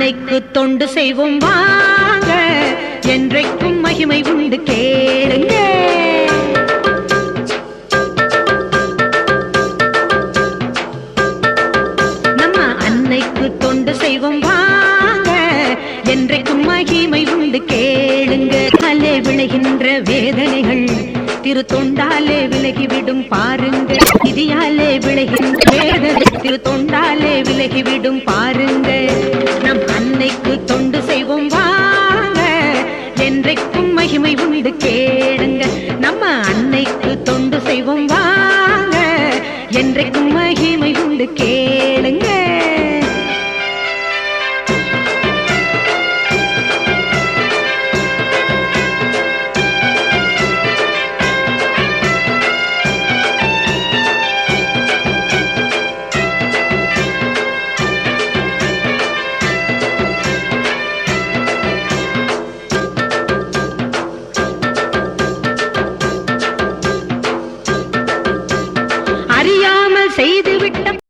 அன்னைக்கு தொண்டு செய்வோம் வாங்க, என்றைக்கும் மகிமை உண்டு கேளுங்க. நம்ம அன்னைக்கு தொண்டு செய்வோம் வாங்க, என்றைக்கும் மகிமை உண்டு கேளுங்க. அலே விளைகின்ற வேதனைகள் திரு தொண்டாலே விலகிவிடும் பாருங்க. இதியாலே விளைகின்ற வேதனை திரு தொண்டாலே விலகிவிடும் பாருங்க. நம் அன்னைக்கு தொண்டு செய்வோம் வாங்க, என்றைக்கும் மகிமை உண்டு கேளுங்க. நம்ம அன்னைக்கு தொண்டு செய்வோம் வாங்க, என்றைக்கும் மகிமை உண்டு கேளுங்க.